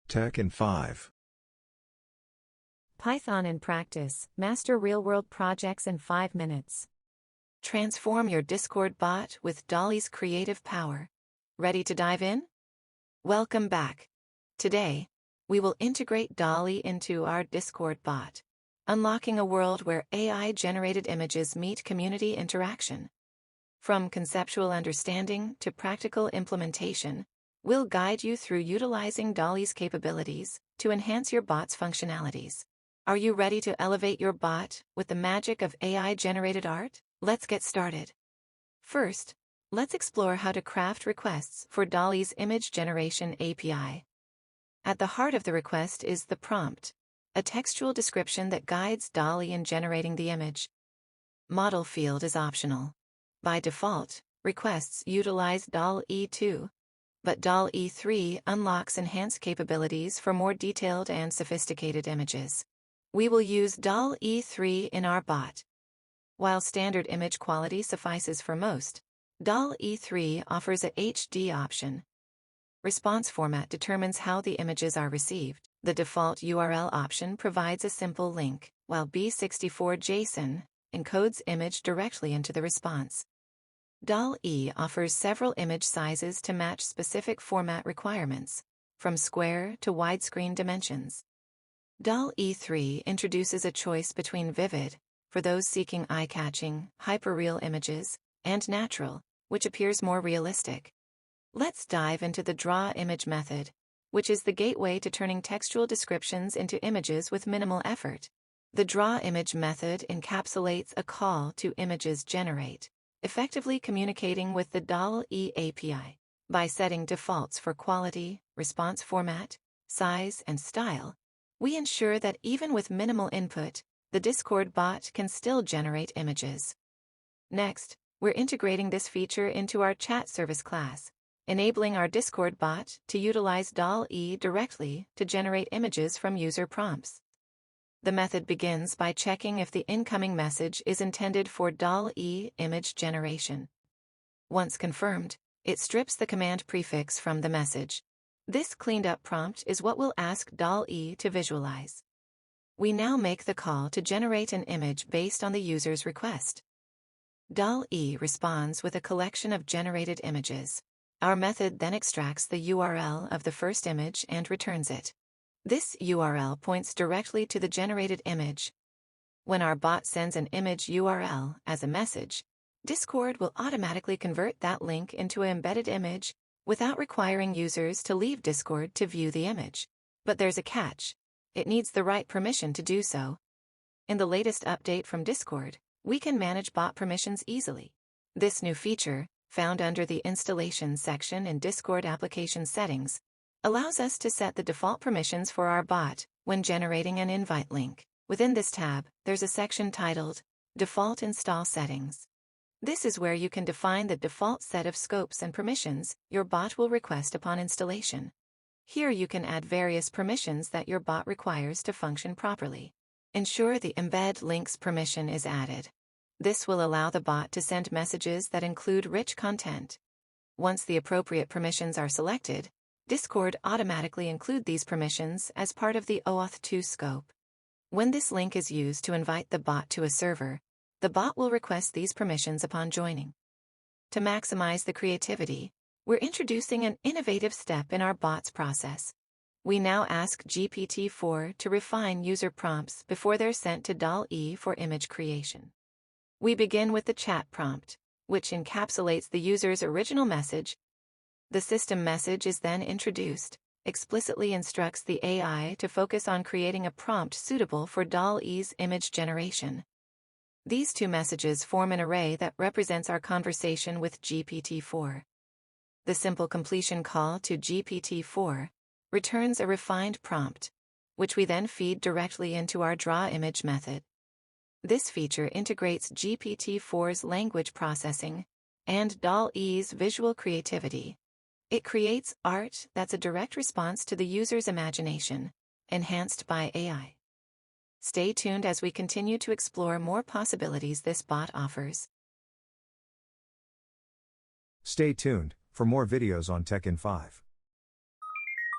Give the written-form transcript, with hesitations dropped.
TechInFive. Python in practice, master real-world projects in 5 minutes. Transform your Discord bot with DALL-E's creative power. Ready to dive in? Welcome back. Today, we will integrate DALL-E into our Discord bot, unlocking a world where AI-generated images meet community interaction. From conceptual understanding to practical implementation, we'll guide you through utilizing DALL-E's capabilities to enhance your bot's functionalities. Are you ready to elevate your bot with the magic of AI-generated art? Let's get started. First, let's explore how to craft requests for DALL-E's image generation API. At the heart of the request is the prompt, a textual description that guides DALL-E in generating the image. Model field is optional. By default, requests utilize DALL-E 2, but DALL-E 3 unlocks enhanced capabilities for more detailed and sophisticated images. We will use DALL-E 3 in our bot. While standard image quality suffices for most, DALL-E 3 offers a HD option. Response format determines how the images are received. The default URL option provides a simple link, while B64 JSON encodes image directly into the response. DALL-E offers several image sizes to match specific format requirements, from square to widescreen dimensions. DALL-E 3 introduces a choice between vivid, for those seeking eye-catching, hyperreal images, and natural, which appears more realistic. Let's dive into the draw image method, which is the gateway to turning textual descriptions into images with minimal effort. The draw image method encapsulates a call to images generate, effectively communicating with the DALL-E API. By setting defaults for quality, response format, size, and style, we ensure that even with minimal input, the Discord bot can still generate images. Next, we're integrating this feature into our chat service class, enabling our Discord bot to utilize DALL-E directly to generate images from user prompts. The method begins by checking if the incoming message is intended for DALL-E image generation. Once confirmed, it strips the command prefix from the message. This cleaned-up prompt is what we'll ask DALL-E to visualize. We now make the call to generate an image based on the user's request. DALL-E responds with a collection of generated images. Our method then extracts the URL of the first image and returns it. This URL points directly to the generated image. When our bot sends an image URL as a message, Discord will automatically convert that link into an embedded image without requiring users to leave Discord to view the image. But there's a catch. It needs the right permission to do so. In the latest update from Discord, we can manage bot permissions easily. This new feature, found under the Installation section in Discord Application Settings, allows us to set the default permissions for our bot when generating an invite link. Within this tab, there's a section titled Default Install Settings. This is where you can define the default set of scopes and permissions your bot will request upon installation. Here you can add various permissions that your bot requires to function properly. Ensure the Embed Links permission is added. This will allow the bot to send messages that include rich content. Once the appropriate permissions are selected, Discord automatically includes these permissions as part of the OAuth 2 scope. When this link is used to invite the bot to a server, the bot will request these permissions upon joining. To maximize the creativity, we're introducing an innovative step in our bot's process. We now ask GPT-4 to refine user prompts before they're sent to DALL-E for image creation. We begin with the chat prompt, which encapsulates the user's original message. The system message is then introduced, explicitly instructs the AI to focus on creating a prompt suitable for DALL-E's image generation. These two messages form an array that represents our conversation with GPT-4. The simple completion call to GPT-4 returns a refined prompt, which we then feed directly into our draw image method. This feature integrates GPT-4's language processing and DALL-E's visual creativity. It creates art that's a direct response to the user's imagination, enhanced by AI. Stay tuned as we continue to explore more possibilities this bot offers. Stay tuned for more videos on TechInFive.